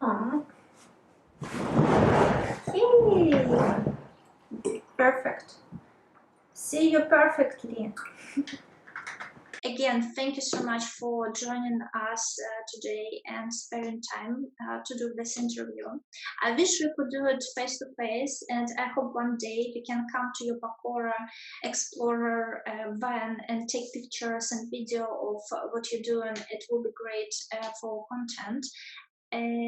Oh. Hey. Perfect. See you perfectly. Again, thank you so much for joining us today and sparing time to do this interview. I wish we could do it face to face, and I hope one day you can come to your Pakora Explorer van and take pictures and video of what you're doing. It will be great for content.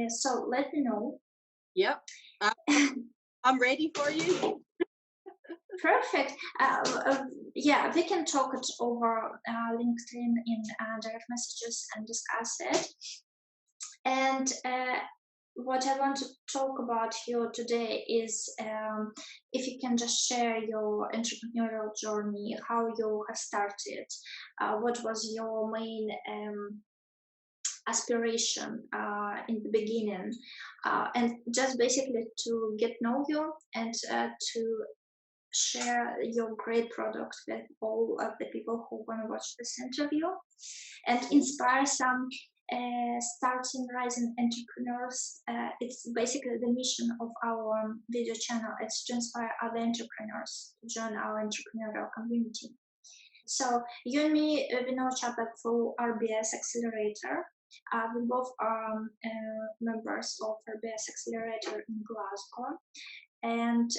So let me know. Yep, I'm ready for you. Perfect. Yeah, we can talk it over LinkedIn in direct messages and discuss it. And what I want to talk about here today is if you can just share your entrepreneurial journey, how you have started, what was your main aspiration in the beginning, and just basically to get know you and to share your great product with all of the people who want to watch this interview and inspire some starting rising entrepreneurs. It's basically the mission of our video channel. It's to inspire other entrepreneurs to join our entrepreneurial community. So you and me, we know each other through RBS Accelerator. We both are members of RBS Accelerator in Glasgow. And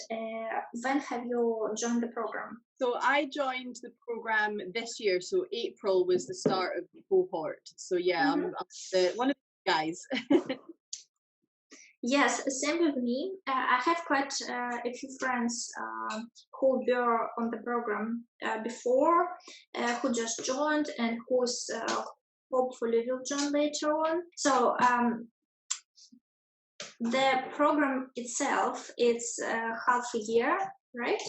when have you joined the program? So I joined the program this year. So April was the start of the cohort. So yeah, I'm one of the guys. Yes, same with me. I have quite a few friends who were on the program before, who just joined, and who's hopefully will join later on. So the program itself, it's half a year, right?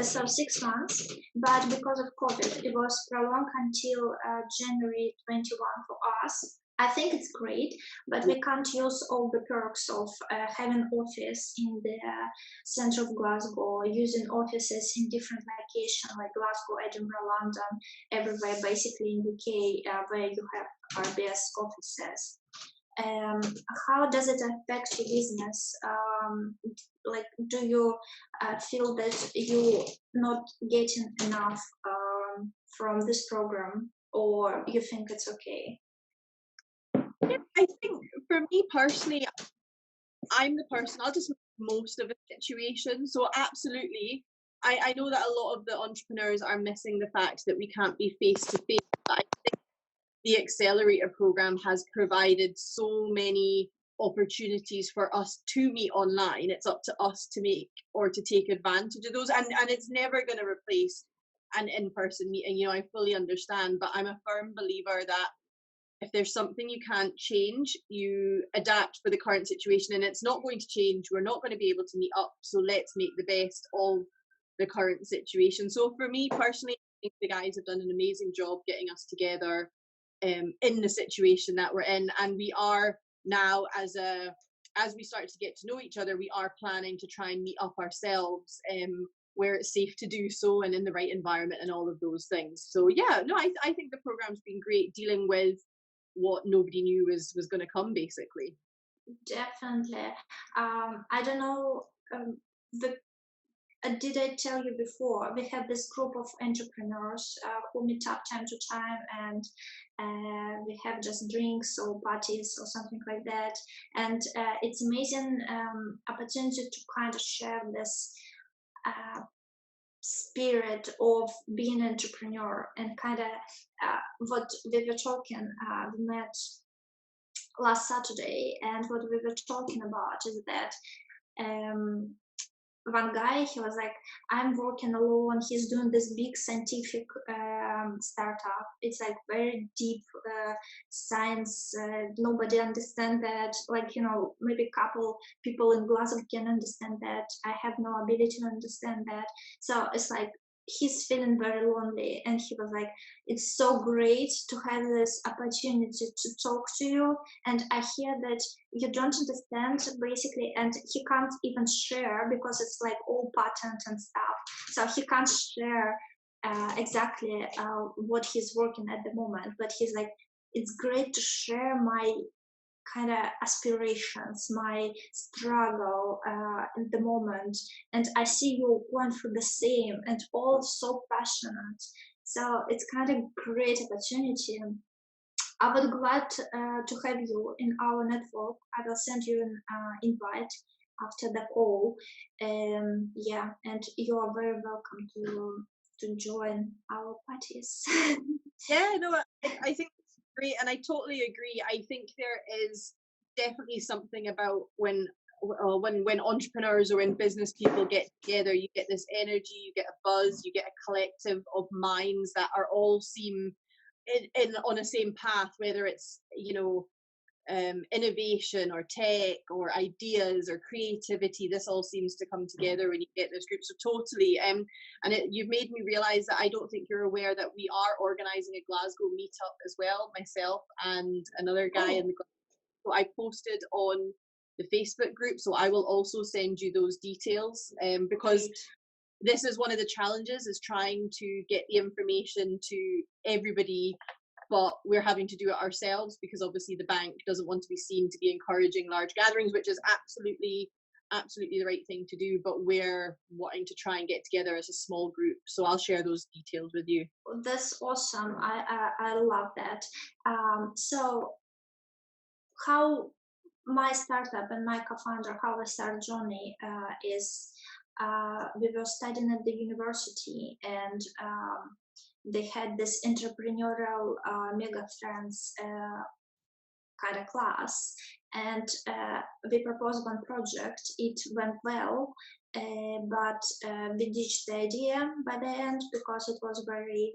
So 6 months, but because of COVID, it was prolonged until January 21 for us. I think it's great, but we can't use all the perks of having office in the center of Glasgow, using offices in different locations like Glasgow, Edinburgh, London, everywhere, basically in UK, where you have RBS offices. How does it affect your business? Like, do you feel that you're not getting enough from this program, or you think it's okay? Yeah, I think for me personally, I'm the person, I'll just make most of a situation. So absolutely, I know that a lot of the entrepreneurs are missing the fact that we can't be face to face. I think the accelerator program has provided so many opportunities for us to meet online. It's up to us to make or to take advantage of those, and it's never going to replace an in-person meeting. You know, I fully understand, but I'm a firm believer that if there's something you can't change, you adapt for the current situation, and it's not going to change. We're not going to be able to meet up, so let's make the best of the current situation. So for me personally, I think the guys have done an amazing job getting us together in the situation that we're in, and we are now, as we start to get to know each other, we are planning to try and meet up ourselves where it's safe to do so and in the right environment and all of those things. So yeah, no, I think the program's been great, dealing with what nobody knew was going to come, basically. Definitely. I don't know. Did I tell you before? We have this group of entrepreneurs who meet up time to time, and we have just drinks or parties or something like that. And it's amazing opportunity to kind of share this spirit of being an entrepreneur, and kind of what we were talking. We met last Saturday, and what we were talking about is that one guy, he was like, I'm working alone. He's doing this big scientific startup. It's like very deep science. Nobody understands that. Like, you know, maybe a couple people in Glasgow can understand that. I have no ability to understand that. So it's like he's feeling very lonely, and he was like, it's so great to have this opportunity to talk to you, and I hear that you don't understand basically, and he can't even share because it's like all patent and stuff, so he can't share exactly what he's working at the moment, but he's like, it's great to share my kind of aspirations, my struggle in the moment, and I see you going through the same and all so passionate. So it's kind of great opportunity. I would glad to have you in our network. I will send you an invite after the call. Yeah, and you are very welcome to join our parties. Yeah, no, I think it's great, and I totally agree. I think there is definitely something about when entrepreneurs or when business people get together, you get this energy, you get a buzz, you get a collective of minds that are all seem in on the same path, whether it's innovation or tech or ideas or creativity. This all seems to come together when you get this group. So totally, you've made me realize that I don't think you're aware that we are organizing a Glasgow meetup as well, myself and another guy in the Glasgow. So I posted on the Facebook group, so I will also send you those details, because Great. this is one of the challenges, is trying to get the information to everybody, but we're having to do it ourselves because obviously the bank doesn't want to be seen to be encouraging large gatherings, which is absolutely the right thing to do, but we're wanting to try and get together as a small group. So I'll share those details with you. That's awesome. I love that. So how my startup and my co-founder, how we start journey is we were studying at the university, and they had this entrepreneurial mega friends kind of class, and we proposed one project. It went well, but we ditched the idea by the end because it was very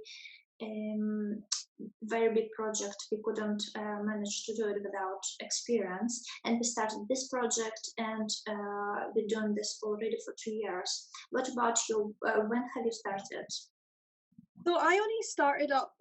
big project. We couldn't manage to do it without experience, and we started this project, and we're doing this already for 2 years. What about you? When have you started? So I only started up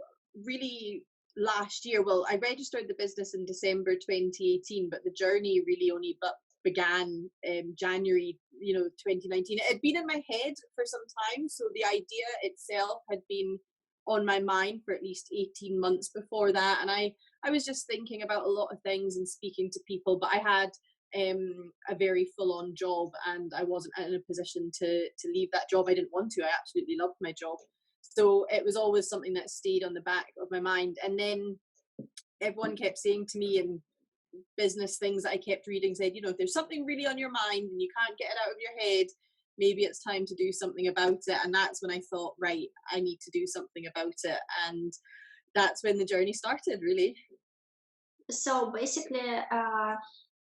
really last year. Well, I registered the business in December 2018, but the journey really only began January 2019. It had been in my head for some time, so the idea itself had been on my mind for at least 18 months before that, and I was just thinking about a lot of things and speaking to people, but I had a very full-on job, and I wasn't in a position to leave that job. I didn't want to. I absolutely loved my job, so it was always something that stayed on the back of my mind. And then everyone kept saying to me, in business things that I kept reading, said, if there's something really on your mind and you can't get it out of your head, maybe it's time to do something about it. And that's when I thought, right, I need to do something about it. And that's when the journey started, really. So basically,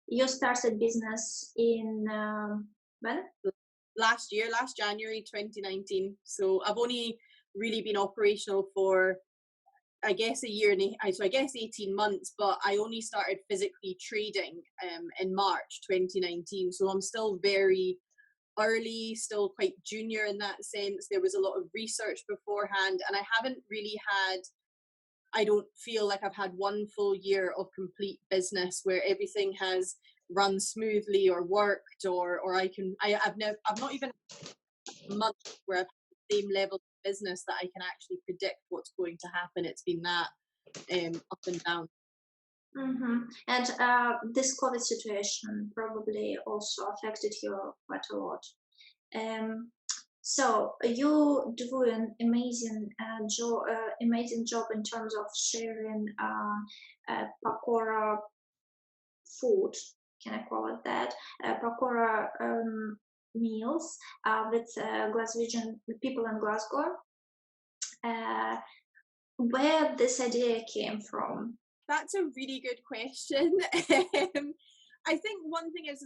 you started business in when? Last January 2019. So I've only really been operational for, I guess, a year and so I guess 18 months, but I only started physically trading in March 2019. So I'm still very early, still quite junior in that sense. There was a lot of research beforehand, and I don't feel like I've had one full year of complete business where everything has run smoothly or worked, or I've not even a month where I've had the same level of business that I can actually predict what's going to happen. It's been that up and down. Mm-hmm. And this COVID situation probably also affected you quite a lot. So you do an amazing job in terms of sharing Pakora food. Can I call it that? Pakora Meals with Glaswegian people in Glasgow. Where this idea came from? That's a really good question. I think one thing is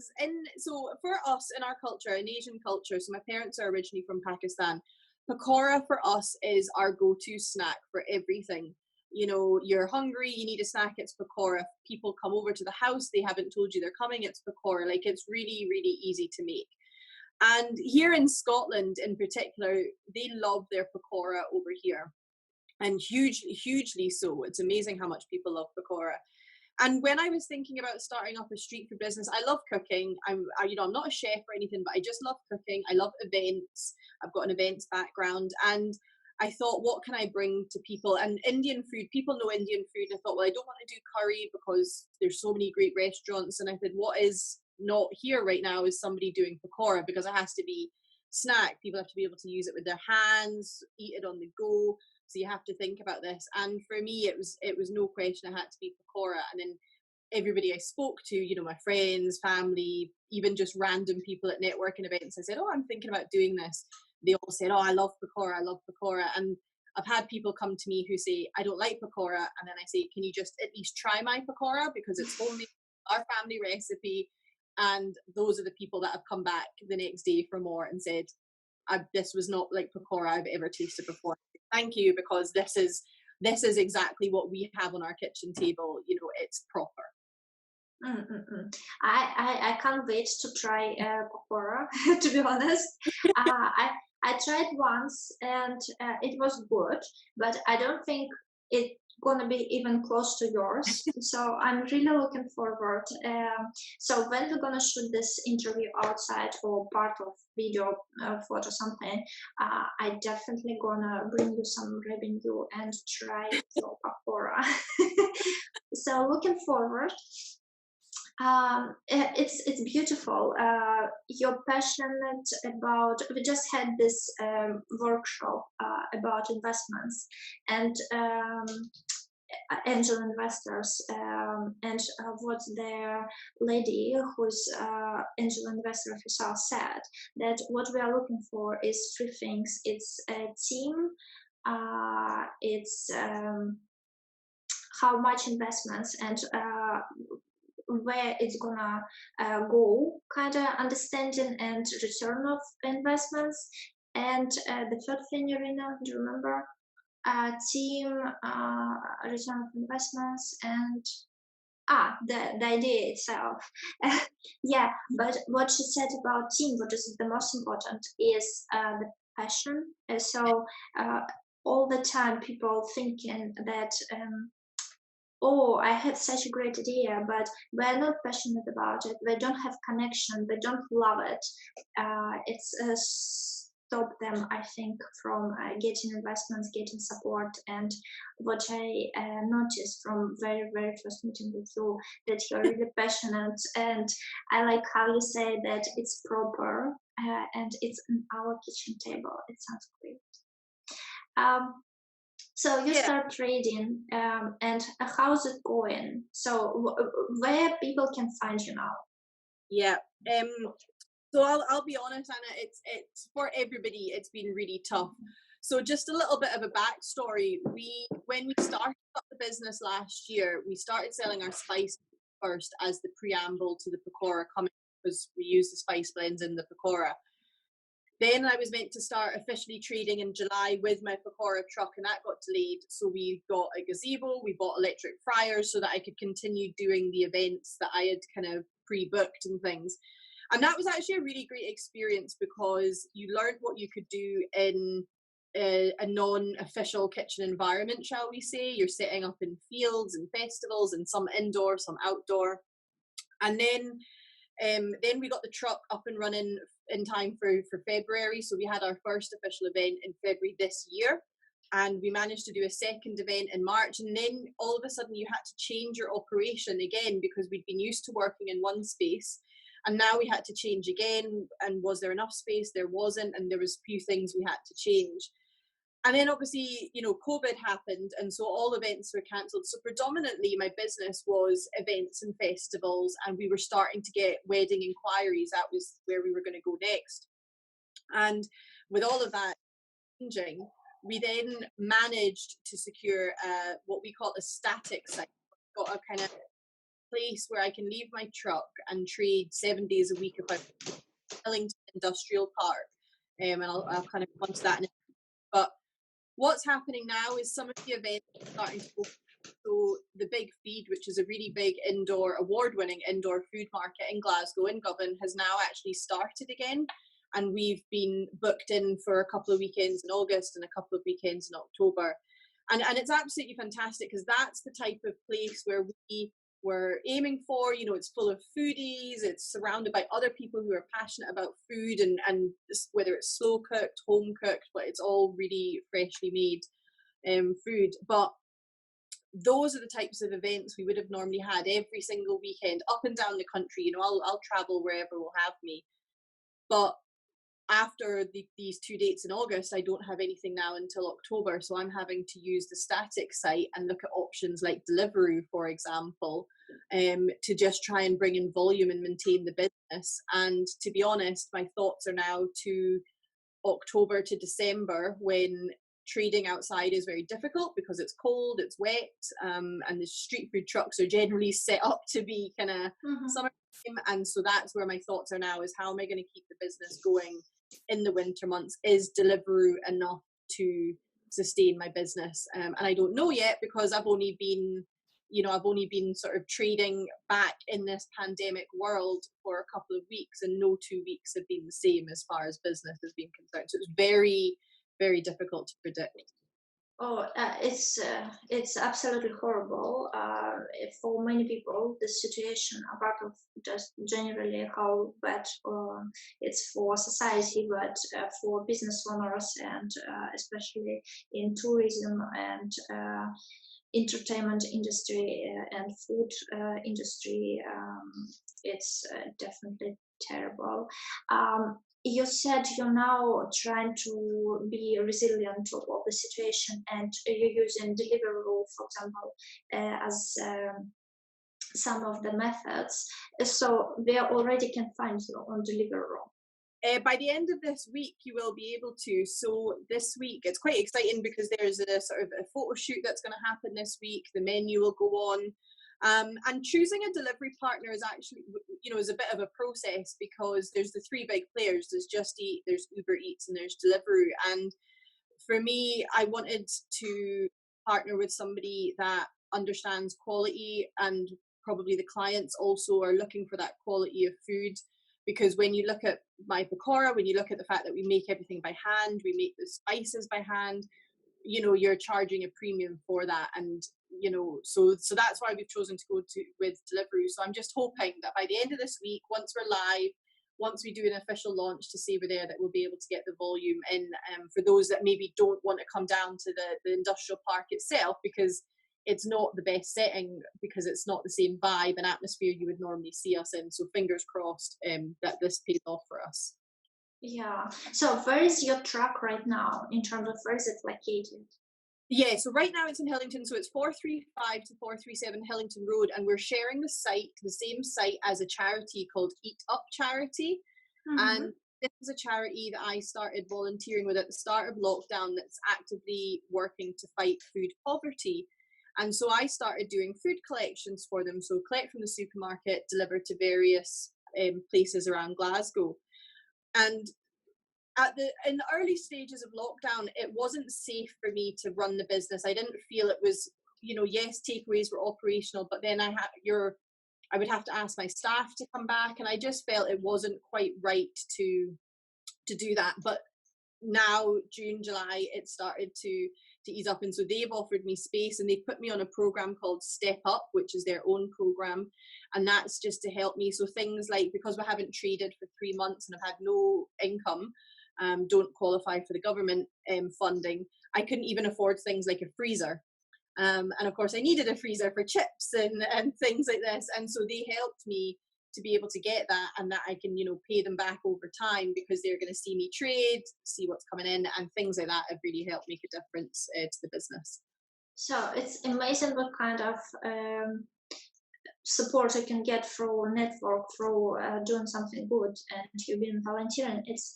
so for us in our culture, in Asian culture, so my parents are originally from Pakistan, Pakora for us is our go-to snack for everything. You're hungry, you need a snack, it's Pakora. If people come over to the house, they haven't told you they're coming, it's Pakora. Like, it's really, really easy to make. And here in Scotland in particular, they love their Pakora over here. And hugely so. It's amazing how much people love Pakora. And when I was thinking about starting up a street food business, I love cooking. I'm not a chef or anything, but I just love cooking. I love events. I've got an events background, and I thought, what can I bring to people? And Indian food, people know Indian food. And I thought, well, I don't want to do curry because there's so many great restaurants. And I said, what is not here right now is somebody doing pakora, because it has to be snack. People have to be able to use it with their hands, eat it on the go. So you have to think about this. And for me, it was no question, it had to be pakora. And then everybody I spoke to, you know, my friends, family, even just random people at networking events, I said, oh, I'm thinking about doing this. They all said, oh, I love pakora, I love pakora. And I've had people come to me who say, I don't like pakora. And then I say, can you just at least try my pakora? Because it's homemade, our family recipe. And those are the people that have come back the next day for more and said, this was not like pakora I've ever tasted before. Thank you, because this is exactly what we have on our kitchen table. You know, it's proper. I can't wait to try pakora. To be honest, I tried once and it was good, but I don't think it's gonna be even close to yours. So I'm really looking forward. So when we're gonna shoot this interview outside or part of video, photo something, I definitely gonna bring you some revenue and try your pakora. So looking forward. It's beautiful. You're passionate about. We just had this workshop about investments and angel investors, and what the lady who's angel investor herself said, that what we are looking for is three things. It's a team. It's how much investments and where it's gonna go, kind of understanding and return of investments. And the third thing, Irina, do you remember? Team, return of investments, and the idea itself. Yeah, but what she said about team, what is the most important is the passion. So all the time people thinking that oh, I had such a great idea, but we're not passionate about it. We don't have connection. We don't love it. It's stop them, I think, from getting investments, getting support. And what I noticed from very, very first meeting with you, that you're really passionate. And I like how you say that it's proper and it's on our kitchen table. It sounds great. So you start trading, and how's it going? So where people can find you now? Yeah. So I'll be honest, Anna. It's for everybody. It's been really tough. So just a little bit of a backstory. When we started up the business last year, we started selling our spice first as the preamble to the pakora, coming because we use the spice blends in the pakora. Then I was meant to start officially trading in July with my pakora truck, and that got delayed. So we got a gazebo, we bought electric fryers so that I could continue doing the events that I had kind of pre-booked and things. And that was actually a really great experience because you learned what you could do in a non-official kitchen environment, shall we say. You're setting up in fields and festivals, and some indoor, some outdoor. And then we got the truck up and running in time for February. So we had our first official event in February this year, and we managed to do a second event in March. And then all of a sudden you had to change your operation again because we'd been used to working in one space, and now we had to change again. And was there enough space? There wasn't, and there was a few things we had to change. And then obviously, you know, COVID happened, and so all events were cancelled. So predominantly my business was events and festivals, and we were starting to get wedding inquiries. That was where we were going to go next. And with all of that changing, we then managed to secure what we call a static site. We've got a kind of place where I can leave my truck and trade 7 days a week if I'm willing to industrial park. And I'll kind of come on to that in a minute. But what's happening now is some of the events are starting to go. So the Big Feed, which is a really big indoor, award-winning indoor food market in Glasgow, in Govan, has now actually started again. And we've been booked in for a couple of weekends in August and a couple of weekends in October. And it's absolutely fantastic because that's the type of place where we we're aiming for. You know, it's full of foodies, it's surrounded by other people who are passionate about food, and whether it's slow cooked, home cooked, but it's all really freshly made food. But those are the types of events we would have normally had every single weekend up and down the country. You know, I'll travel wherever will have me. But after these 2 dates in August, I don't have anything now until October. So I'm having to use the static site and look at options like Deliveroo, for example, to just try and bring in volume and maintain the business. And to be honest, my thoughts are now to October to December, when trading outside is very difficult because it's cold, it's wet, and the street food trucks are generally set up to be kind of summertime. And so that's where my thoughts are now, is how am I going to keep the business going in the winter months? Is Deliveroo enough to sustain my business? And I don't know yet, because I've only been sort of trading back in this pandemic world for a couple of weeks, and no 2 weeks have been the same as far as business has been concerned. So it's very, very difficult to predict. Oh, it's absolutely horrible for many people. The situation, apart of just generally how bad it's for society, but for business owners, and especially in tourism and entertainment industry and food industry, it's definitely terrible. You said you're now trying to be resilient to all the situation, and you're using Deliveroo, for example, as some of the methods. So we already can find you on Deliveroo. By the end of this week, you will be able to. So this week, it's quite exciting because there's a sort of a photo shoot that's going to happen this week. The menu will go on. And choosing a delivery partner is actually, is a bit of a process, because there's the 3 big players. There's Just Eat, there's Uber Eats, and there's Deliveroo. And for me, I wanted to partner with somebody that understands quality, and probably the clients also are looking for that quality of food. Because when you look at my pakora, when you look at the fact that we make everything by hand, we make the spices by hand, you're charging a premium for that. And so that's why we've chosen to go with Deliveroo. So I'm just hoping that by the end of this week, once we're live, once we do an official launch to say we're there, that we'll be able to get the volume in, for those that maybe don't want to come down to the industrial park itself, because it's not the best setting, because it's not the same vibe and atmosphere you would normally see us in. So fingers crossed that this pays off for us. Yeah. So where is your truck right now, in terms of where is it located? Yeah, so right now it's in Hillington, so it's 435 to 437 Hillington Road, and we're sharing the same site as a charity called Eat Up Charity. And this is a charity that I started volunteering with at the start of lockdown, that's actively working to fight food poverty. And so I started doing food collections for them. So collect from the supermarket, deliver to various places around Glasgow. And in the early stages of lockdown, it wasn't safe for me to run the business. I didn't feel it was, yes, takeaways were operational, but then I would have to ask my staff to come back, and I just felt it wasn't quite right to do that. But now, June, July, it started to ease up, and so they've offered me space, and they've put me on a program called Step Up, which is their own program, and that's just to help me. So things like, because we haven't traded for 3 months and I've had no income, don't qualify for the government funding, I couldn't even afford things like a freezer. And of course I needed a freezer for chips and things like this. And so they helped me to be able to get that, and that I can, pay them back over time, because they're going to see me trade, see what's coming in, and things like that have really helped make a difference to the business. So it's amazing what kind of support you can get through network, through doing something good, and you've been volunteering. It's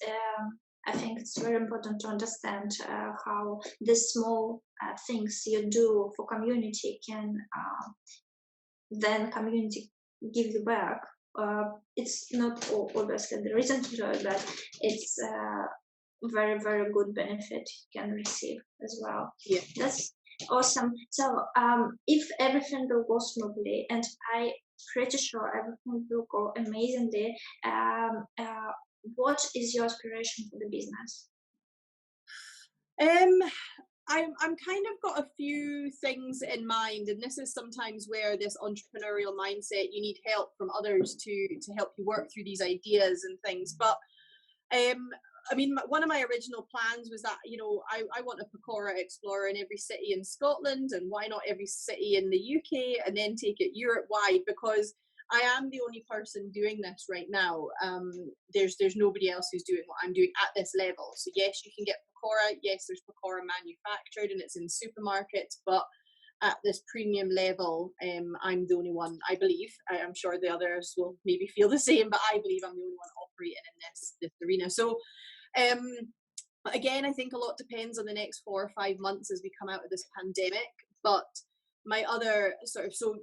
I think it's very important to understand how the small things you do for community can then community give you back. It's not obviously the reason to do it, but it's very, very good benefit you can receive as well. Yeah, that's awesome. So if everything will go smoothly, and I'm pretty sure everything will go amazingly, what is your aspiration for the business? I'm kind of got a few things in mind, and this is sometimes where this entrepreneurial mindset, you need help from others to help you work through these ideas and things. But I mean, one of my original plans was that, you know, I want a Pakora Explorer in every city in Scotland, and why not every city in the UK, and then take it Europe wide, because I am the only person doing this right now. There's nobody else who's doing what I'm doing at this level. So yes, you can get Pakora. Yes, there's Pakora manufactured and it's in supermarkets, but at this premium level, I'm the only one, I believe. I'm sure the others will maybe feel the same, but I believe I'm the only one operating in this arena. So um, again, I think a lot depends on the next 4 or 5 months as we come out of this pandemic. But my other sort of, so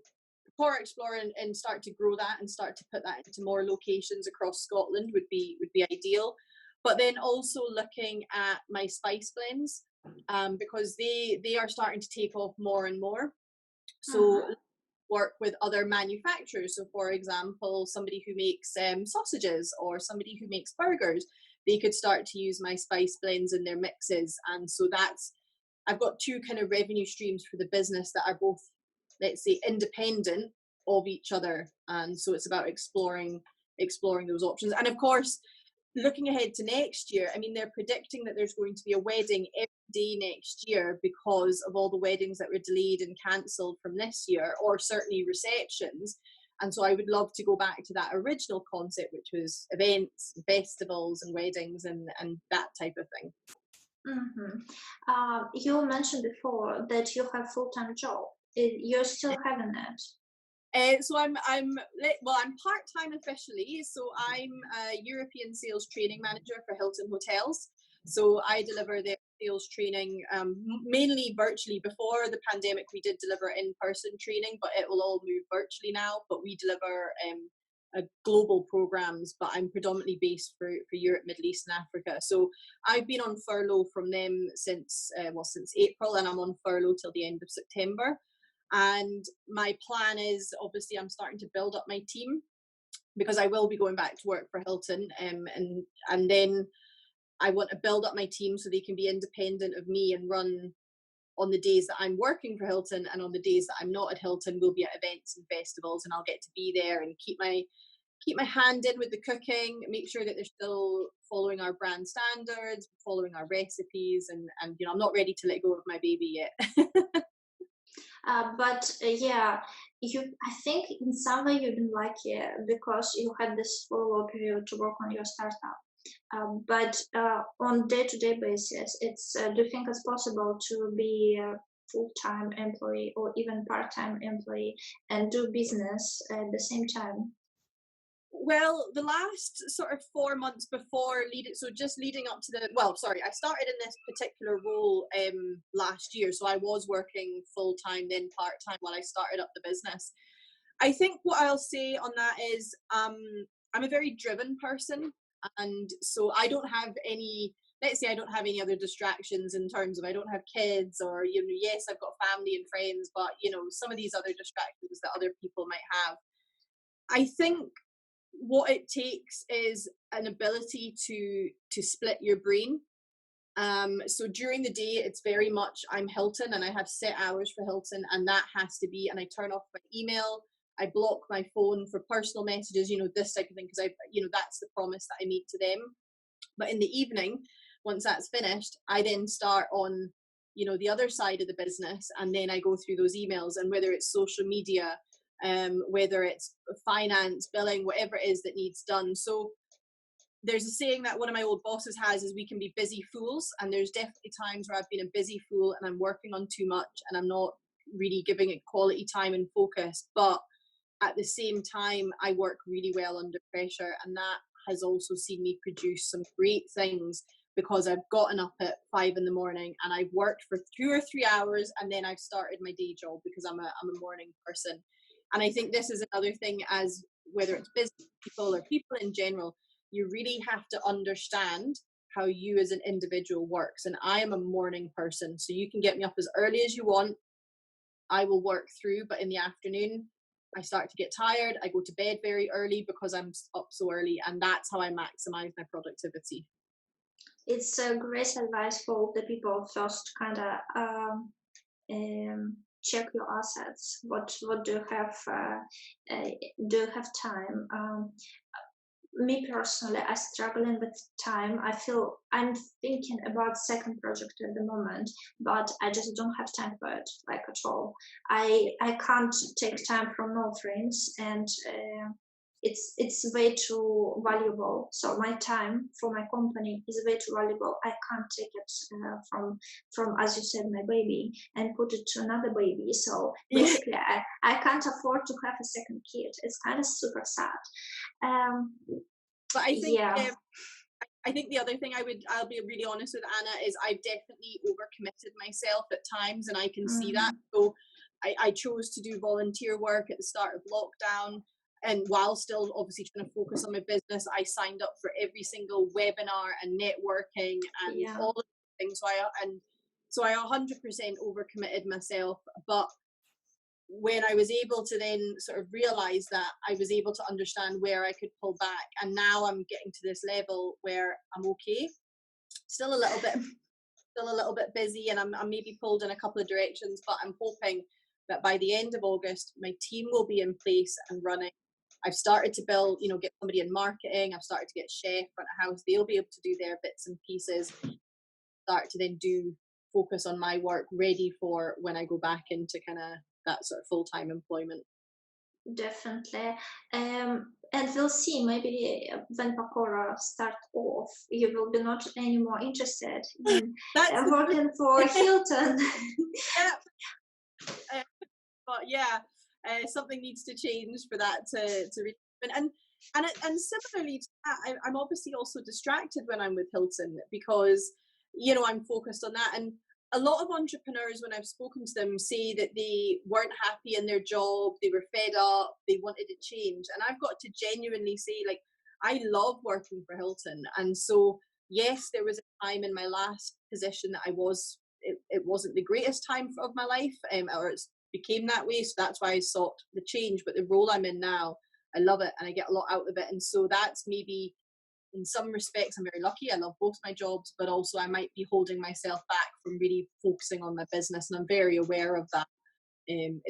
Pakora Explorer and start to grow that and start to put that into more locations across Scotland would be ideal. But then also looking at my spice blends, because they are starting to take off more and more. So work with other manufacturers. So for example, somebody who makes sausages or somebody who makes burgers, they could start to use my spice blends in their mixes. And so that's, I've got two kind of revenue streams for the business that are both, let's say, independent of each other. And so it's about exploring those options. And of course, looking ahead to next year, I mean, they're predicting that there's going to be a wedding every day next year because of all the weddings that were delayed and cancelled from this year, or certainly receptions. And so I would love to go back to that original concept, which was events, festivals, and weddings, and that type of thing. You mentioned before that you have full-time job. You're still having it. So I'm part-time officially. So I'm a European sales training manager for Hilton Hotels. So I deliver their sales training mainly virtually. Before the pandemic, we did deliver in-person training, but it will all move virtually now. But we deliver global programs, but I'm predominantly based for Europe, Middle East and Africa. So I've been on furlough from them since April, and I'm on furlough till the end of September. And my plan is, obviously, I'm starting to build up my team because I will be going back to work for Hilton, and then I want to build up my team so they can be independent of me and run on the days that I'm working for Hilton, and on the days that I'm not at Hilton, we'll be at events and festivals, and I'll get to be there and keep my hand in with the cooking, make sure that they're still following our brand standards, following our recipes, and you know, I'm not ready to let go of my baby yet. Yeah, I think in some way you've been lucky because you had this furlough period to work on your startup. But on day-to-day basis, do you think it's possible to be a full-time employee or even part-time employee and do business at the same time? Well, the last sort of 4 months before just leading up to I started in this particular role last year. So I was working full time, then part time while I started up the business. I think what I'll say on that is I'm a very driven person, and so I don't have any. Let's say I don't have any other distractions in terms of I don't have kids, or you know, yes, I've got family and friends, but you know, some of these other distractions that other people might have. I think what it takes is an ability to split your brain. So during the day, it's very much I'm Hilton and I have set hours for Hilton, and that has to be, and I turn off my email, I block my phone for personal messages, you know, this type of thing, because that's the promise that I made to them. But in the evening, once that's finished, I then start on, you know, the other side of the business, and then I go through those emails, and whether it's social media, whether it's finance, billing, whatever it is that needs done. So there's a saying that one of my old bosses has is we can be busy fools, and there's definitely times where I've been a busy fool and I'm working on too much and I'm not really giving it quality time and focus. But at the same time, I work really well under pressure, and that has also seen me produce some great things because I've gotten up at 5 a.m. and I've worked for 2 or 3 hours, and then I've started my day job because I'm a morning person. And I think this is another thing, as whether it's business people or people in general, you really have to understand how you as an individual works. And I am a morning person, so you can get me up as early as you want. I will work through, but in the afternoon, I start to get tired. I go to bed very early because I'm up so early, and that's how I maximize my productivity. It's a great advice for the people first kind of check your assets. What do you have? Do you have time? Me personally, I struggling with time. I feel I'm thinking about second project at the moment, but I just don't have time for it, like at all. I can't take time from NoFrames, and it's way too valuable. So my time for my company is way too valuable. I can't take it from, as you said, my baby, and put it to another baby. So basically, I can't afford to have a second kid. It's kind of super sad. Um, But yeah. I think the other thing I'll be really honest with Anna is I've definitely overcommitted myself at times, and I can see that. So I chose to do volunteer work at the start of lockdown, and while still obviously trying to focus on my business, I signed up for every single webinar and networking and all of the things. So I 100% overcommitted myself, but when I was able to then sort of realize that, I was able to understand where I could pull back, and now I'm getting to this level where I'm okay. Still a little bit busy, and I'm maybe pulled in a couple of directions, but I'm hoping that by the end of August my team will be in place and running. I've started to build, get somebody in marketing. I've started to get chef, front of house. They'll be able to do their bits and pieces. Start to then focus on my work, ready for when I go back into kind of that sort of full-time employment. Definitely. And we'll see, maybe when Pakora start off, you will be not anymore interested in working for Hilton. Yeah. But yeah, something needs to change for that to reach. And similarly to that, I'm obviously also distracted when I'm with Hilton because I'm focused on that. And a lot of entrepreneurs, when I've spoken to them, say that they weren't happy in their job, they were fed up, they wanted to change. And I've got to genuinely say, like, I love working for Hilton. And so, yes, there was a time in my last position that it wasn't the greatest time of my life, or it became that way. So that's why I sought the change. But the role I'm in now, I love it and I get a lot out of it. And so that's maybe, in some respects, I'm very lucky. I love both my jobs, but also I might be holding myself back from really focusing on my business. And I'm very aware of that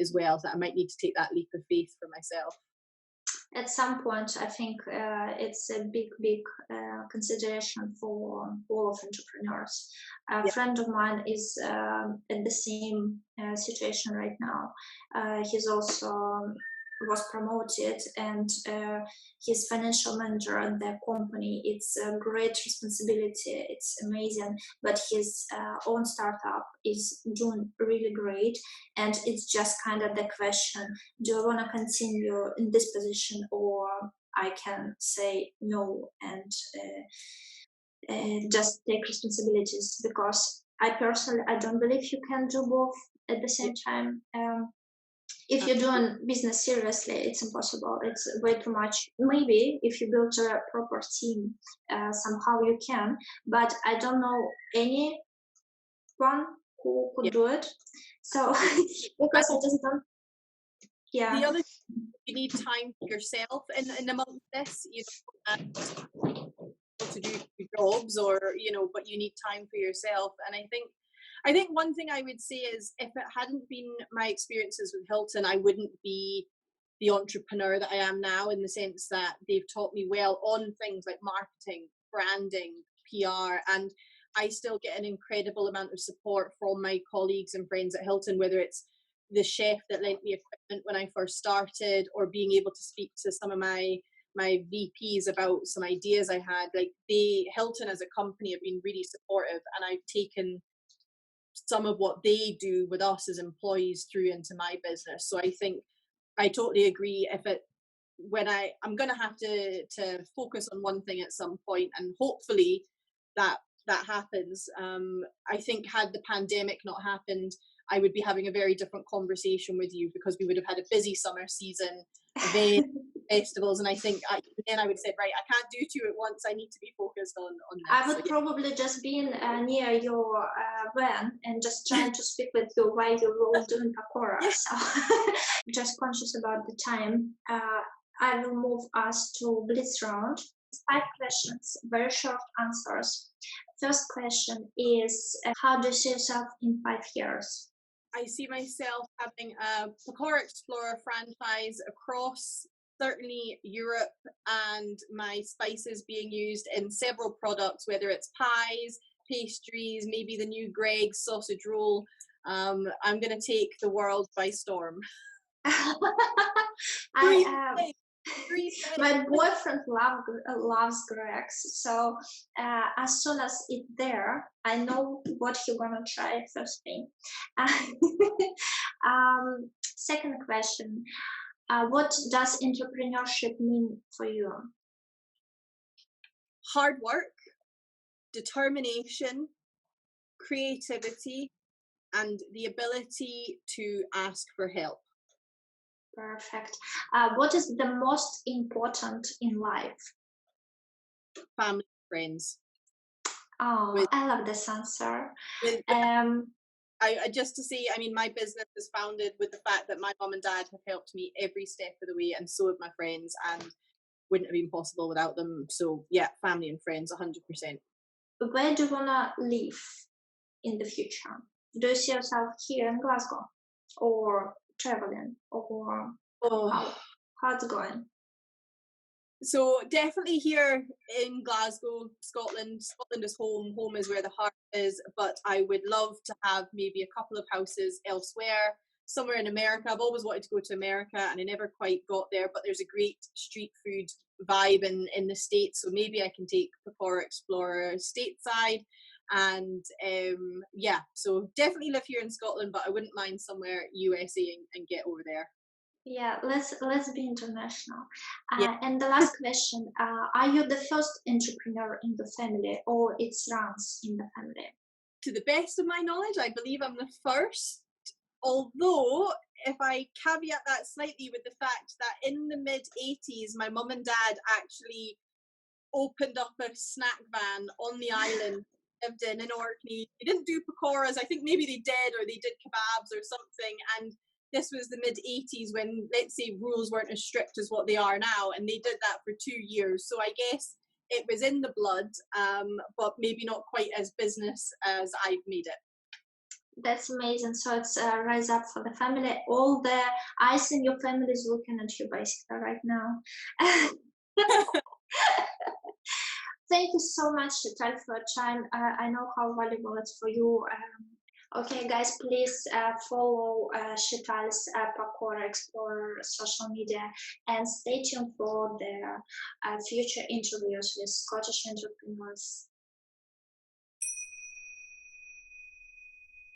as well, that I might need to take that leap of faith for myself. At some point, I think it's a big consideration for all of entrepreneurs. A friend of mine is in the same situation right now. He's also was promoted, and his financial manager at the company, it's a great responsibility, it's amazing, but his own startup is doing really great, and it's just kind of the question, do I want to continue in this position, or I can say no and just take responsibilities? Because I personally, I don't believe you can do both at the same time. If you're doing business seriously, it's impossible. It's way too much. Maybe if you build a proper team, somehow you can, but I don't know anyone who could do it. So because I just don't. Yeah. The other, you need time for yourself in amongst this. You don't have to do jobs, or but you need time for yourself. And I think one thing I would say is, if it hadn't been my experiences with Hilton, I wouldn't be the entrepreneur that I am now, in the sense that they've taught me well on things like marketing, branding, PR, and I still get an incredible amount of support from my colleagues and friends at Hilton, whether it's the chef that lent me equipment when I first started, or being able to speak to some of my VPs about some ideas I had. Like, Hilton as a company have been really supportive, and I've taken some of what they do with us as employees through into my business. So I think I totally agree. When I'm going to have to focus on one thing at some point, and hopefully that happens. I think, had the pandemic not happened, I would be having a very different conversation with you, because we would have had a busy summer season, events, festivals, and I think then I would say, right, I can't do two at once. I need to be focused on this. I would probably just be near your van and just trying to speak with you while you were doing Pakora. So just conscious about the time. I will move us to Blitz round. 5 questions, very short answers. First question is, how do you see yourself in 5 years? I see myself having a Pakora Explorer franchise across certainly Europe, and my spices being used in several products, whether it's pies, pastries, maybe the new Greg's sausage roll. I'm going to take the world by storm. My boyfriend loves Greg's, so as soon as it's there, I know what he's gonna try first thing. Second question, what does entrepreneurship mean for you? Hard work, determination, creativity, and the ability to ask for help. Perfect. What is the most important in life? Family, friends. Oh, I love this answer. I just to say, I mean, my business is founded with the fact that my mum and dad have helped me every step of the way, and so have my friends, and wouldn't have been possible without them. So yeah, family and friends, 100%. Where do you wanna live in the future? Do you see yourself here in Glasgow, or traveling, or how it's going? So definitely here in Glasgow, Scotland. Scotland is home. Home is where the heart is. But I would love to have maybe a couple of houses elsewhere, somewhere in America. I've always wanted to go to America, and I never quite got there. But there's a great street food vibe in the States, so maybe I can take Pakora Explorer stateside. And yeah, so definitely live here in Scotland, but I wouldn't mind somewhere USA and get over there. Yeah, let's be international. Yeah. And the last question, are you the first entrepreneur in the family, or it runs in the family? To the best of my knowledge, I believe I'm the first, although if I caveat that slightly with the fact that in the mid-80s, my mum and dad actually opened up a snack van on the island, lived in Orkney. They didn't do pakoras. I think maybe they did, or they did kebabs or something. And this was the mid-80s when, let's say, rules weren't as strict as what they are now, and they did that for 2 years. So I guess it was in the blood, but maybe not quite as business as I've made it. That's amazing. So it's rise up for the family. All the eyes in your family is looking at you basically right now. Thank you so much, Sheetal, for your time. I know how valuable it's for you. Okay, guys, please follow Sheetal's Pakora Explorer social media, and stay tuned for the future interviews with Scottish entrepreneurs.